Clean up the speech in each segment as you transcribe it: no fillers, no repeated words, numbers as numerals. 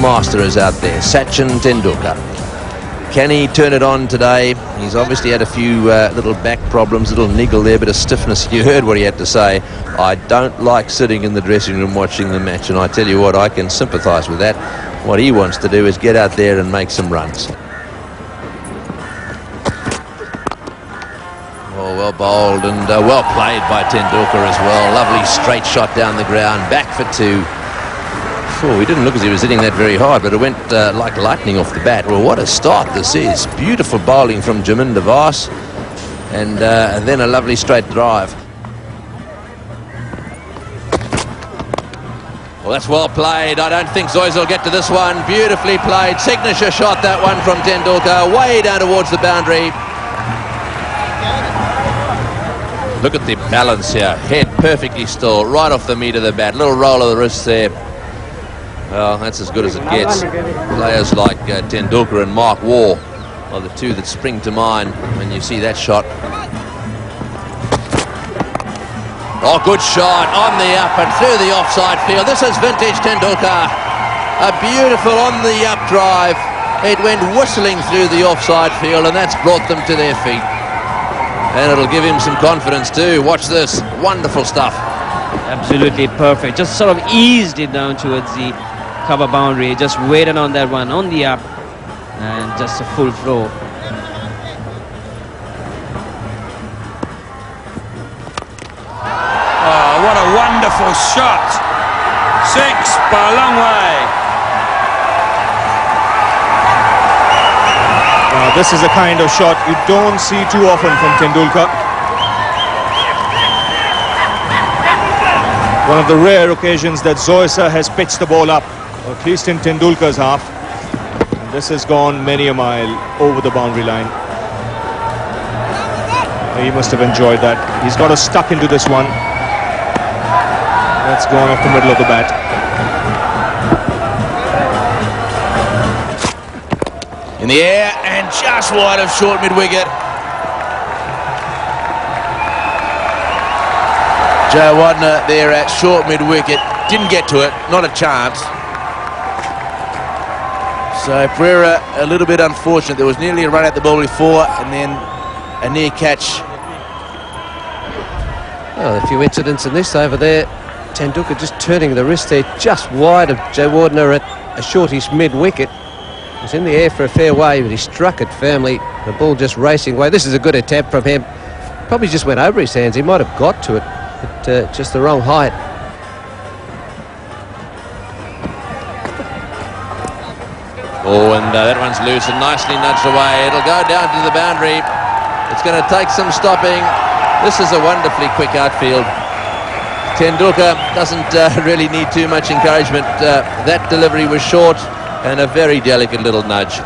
master is out there, Sachin Tendulkar. Can he turn it on today? He's obviously had a few little back problems, little niggle there, bit of stiffness. You heard what he had to say. I don't like sitting in the dressing room watching the match, and I tell you what, I can sympathise with that. What he wants to do is get out there and make some runs. Oh, well bowled and well played by Tendulkar as well. Lovely straight shot down the ground, back for 2. Oh, he didn't look as he was hitting that very hard, but it went like lightning off the bat. Well, what a start this is. Beautiful bowling from Jaminda Vas, and then a lovely straight drive. Well, that's well played. I don't think Zoysa will get to this one. Beautifully played. Signature shot, that one from Tendulkar, way down towards the boundary. Look at the balance here. Head perfectly still, right off the meat of the bat. Little roll of the wrist there. Well, that's as good as it gets. Players like Tendulkar and Mark Waugh are the two that spring to mind when you see that shot. Oh, good shot on the up and through the offside field. This is vintage Tendulkar. A beautiful on the up drive. It went whistling through the offside field, and that's brought them to their feet. And it'll give him some confidence too. Watch this. Wonderful stuff. Absolutely perfect. Just sort of eased it down towards the cover boundary. Just waited on that one on the up, and just a full flow. Oh, what a wonderful shot. 6 by a long way. This is the kind of shot you don't see too often from Tendulkar. One of the rare occasions that Zoysa has pitched the ball up, or at least in Tendulkar's half. And this has gone many a mile over the boundary line. He must have enjoyed that. He's got us stuck into this one. That's gone off the middle of the bat. In the air and just wide of short mid-wicket. Joe Wadner there at short mid-wicket. Didn't get to it, not a chance. So Pereira a little bit unfortunate. There was nearly a run at the ball before, and then a near catch. Well, a few incidents in this over there. Tendulkar just turning the wrist there just wide of Joe Wadner at a shortish mid-wicket. It was in the air for a fair way, but he struck it firmly. The ball just racing away. This is a good attempt from him. Probably just went over his hands. He might have got to it, but just the wrong height. Oh, and that one's loose and nicely nudged away. It'll go down to the boundary. It's going to take some stopping. This is a wonderfully quick outfield. Tendulkar doesn't really need too much encouragement. That delivery was short and a very delicate little nudge.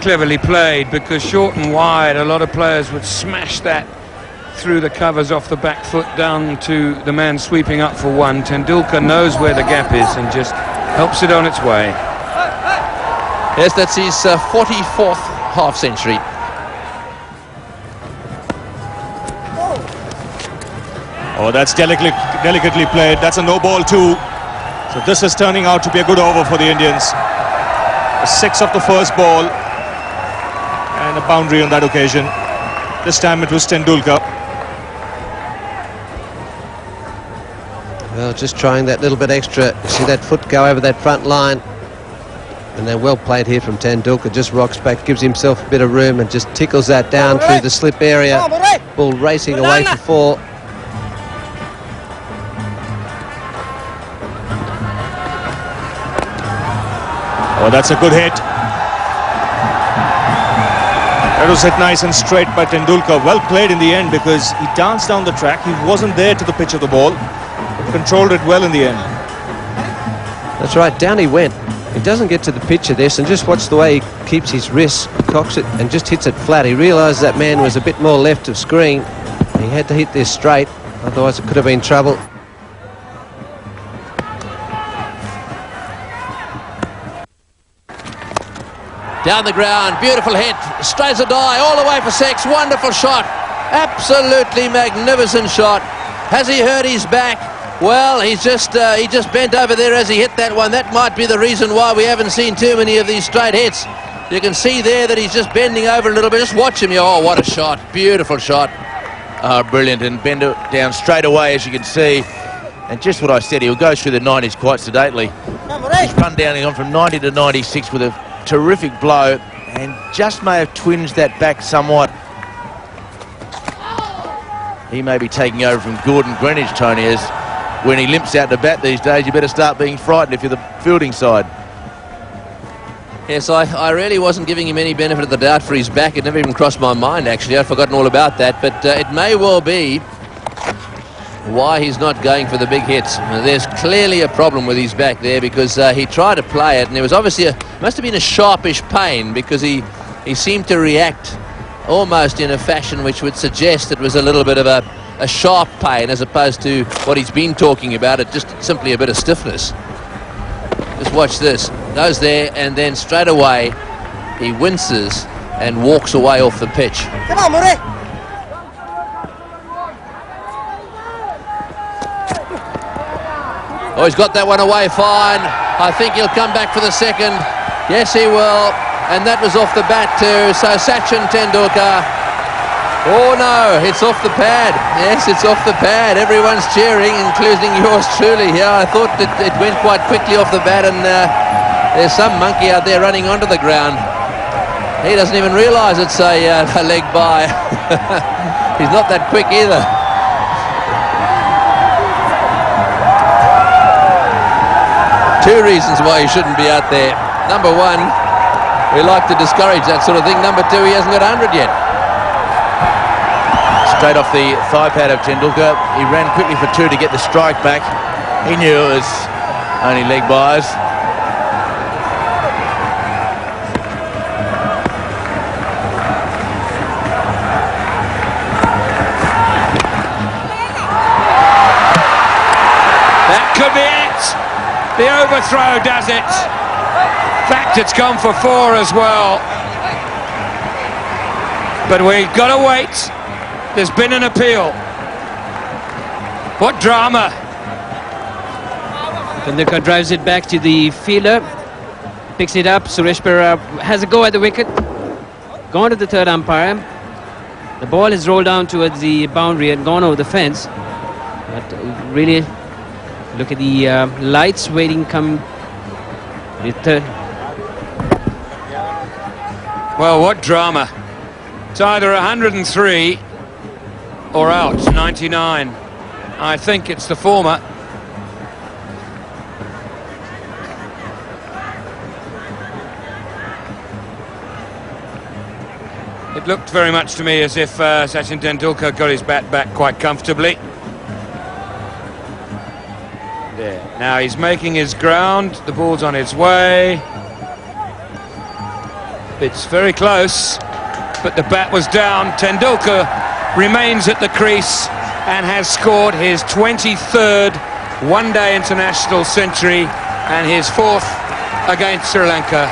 Cleverly played, because short and wide, a lot of players would smash that through the covers off the back foot down to the man sweeping up for 1. Tendulkar knows where the gap is and just helps it on its way. Yes, that's his 44th half century. Oh, that's delicately played. That's a no ball too. So this is turning out to be a good over for the Indians. A 6 of the first ball and a boundary on that occasion. This time it was Tendulkar. Well, just trying that little bit extra. See that foot go over that front line. And then well played here from Tendulkar. Just rocks back, gives himself a bit of room and just tickles that down through the slip area. Ball racing away for 4. Oh, that's a good hit. That was hit nice and straight by Tendulkar. Well played in the end, because he danced down the track. He wasn't there to the pitch of the ball, but controlled it well in the end. That's right, down he went. He doesn't get to the pitch of this, and just watch the way he keeps his wrist, cocks it and just hits it flat. He realised that man was a bit more left of screen. He had to hit this straight, otherwise it could have been trouble. Down the ground, beautiful hit, straight as a die, all the way for 6, wonderful shot, absolutely magnificent shot. Has he hurt his back? Well, he just bent over there as he hit that one. That might be the reason why we haven't seen too many of these straight hits. You can see there that he's just bending over a little bit. Just watch him. Oh, what a shot. Beautiful shot. Oh, brilliant. And bend it down straight away, as you can see. And just what I said, he'll go through the 90s quite sedately. He's run down, he's gone from 90 to 96 with a terrific blow and just may have twinged that back somewhat. He may be taking over from Gordon Greenwich, Tony, as when he limps out to bat these days, you better start being frightened if you're the fielding side. Yes, I really wasn't giving him any benefit of the doubt for his back. It never even crossed my mind, actually. I'd forgotten all about that. But it may well be why he's not going for the big hits. There's clearly a problem with his back there, because he tried to play it, and there was obviously must have been a sharpish pain, because he seemed to react almost in a fashion which would suggest it was a little bit of a sharp pain, as opposed to what he's been talking about, it just simply a bit of stiffness. Just watch this. Goes there, and then straight away he winces and walks away off the pitch. Come on, Murray. Oh, he's got that one away fine. I think he'll come back for the second. Yes, he will. And that was off the bat too. So Sachin Tendulkar. Oh no, it's off the pad. Yes, it's off the pad. Everyone's cheering, including yours truly here. I thought that it went quite quickly off the bat, and there's some monkey out there running onto the ground. He doesn't even realise it's a leg by. He's not that quick either. Two reasons why he shouldn't be out there. Number one, we like to discourage that sort of thing. Number two, he hasn't got 100 yet. Straight off the thigh pad of Tendulkar. He ran quickly for two to get the strike back. He knew it was only leg byes. That could be it. The overthrow does it. In fact, it's gone for four as well. But we've got to wait. There's been an appeal. What drama. Tendulkar drives it back to the fielder. Picks it up. Suresh Perera has a go at the wicket. Gone to the third umpire. The ball is rolled down towards the boundary and gone over the fence. But really, look at the lights waiting come the third. Well, what drama. It's either 103 or out, 99. I think it's the former. It looked very much to me as if Sachin Tendulkar got his bat back quite comfortably. There. Now he's making his ground. The ball's on its way. It's very close, but the bat was down. Tendulkar remains at the crease and has scored his 23rd one-day international century and his fourth against Sri Lanka.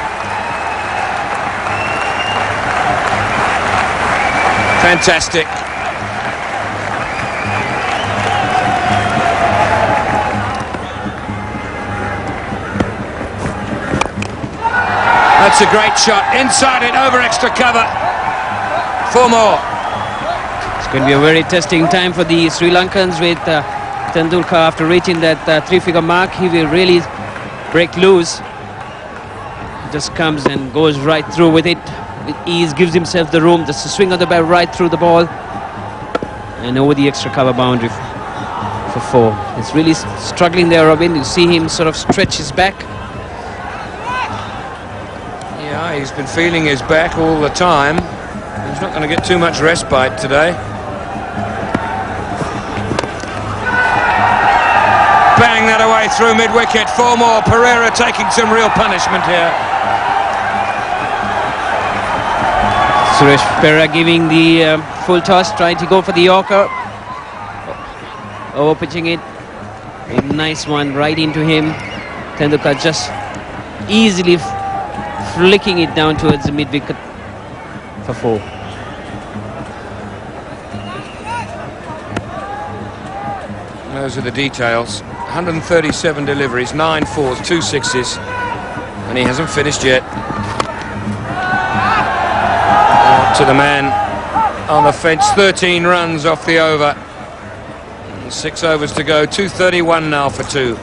Fantastic. That's a great shot. Inside it, over extra cover. Four more. It's going to be a very testing time for the Sri Lankans with Tendulkar. After reaching that three-figure mark, he will really break loose. Just comes and goes right through with it with ease, gives himself the room just to swing on the bat right through the ball and over the extra cover boundary for four. It's really struggling there, Robin. You see him sort of stretch his back. Yeah, he's been feeling his back all the time. He's not going to get too much respite today. Bang that away through mid-wicket. Four more. Perera taking some real punishment here. Suresh Perera giving the full toss, trying to go for the Yorker. Over pitching it. A nice one right into him. Tendulkar just easily flicking it down towards the mid-wicket for four. Those are the details. 137 deliveries, 9 fours, 2 sixes, and he hasn't finished yet. To the man on the fence, 13 runs off the over. 6 overs to go, 231 now for 2.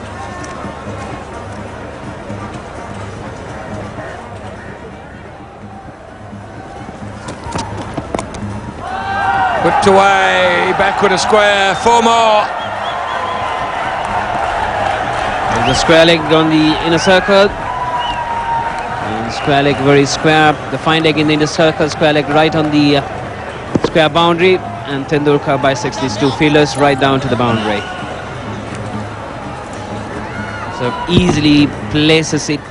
Whipped away, backward a square, 4 more. The square leg on the inner circle. And square leg very square. The fine leg in the inner circle, square leg right on the square boundary. And Tendulkar bisects these two fielders right down to the boundary. So easily places it.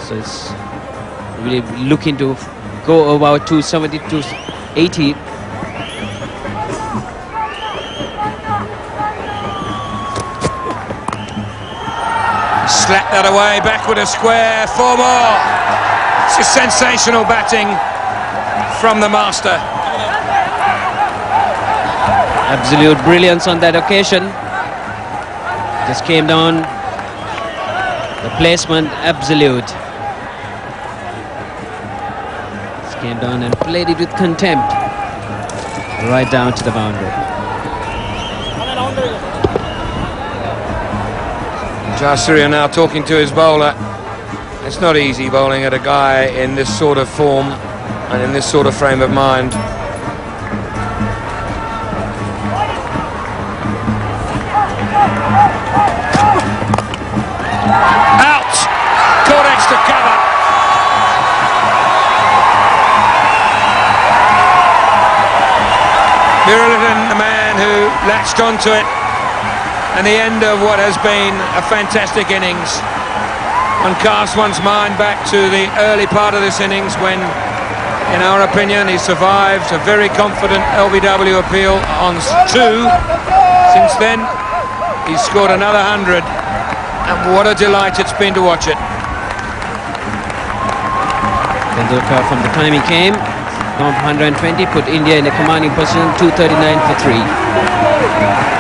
So it's really looking to go about 270, 280. Slap that away, backward a square, 4 more. It's just sensational batting from the master. Absolute brilliance on that occasion. Just came down. The placement, absolute. Just came down and played it with contempt. Right down to the boundary. Jayasuriya now talking to his bowler. It's not easy bowling at a guy in this sort of form and in this sort of frame of mind. Out! Caught extra cover. Virulidhan, the man who latched onto it, and the end of what has been a fantastic innings. One casts one's mind back to the early part of this innings when, in our opinion, he survived a very confident LBW appeal on 2. Since then, he's scored another 100, and what a delight it's been to watch it. Tendulkar, from the time he came, gone for 120, put India in a commanding position, 239 for 3.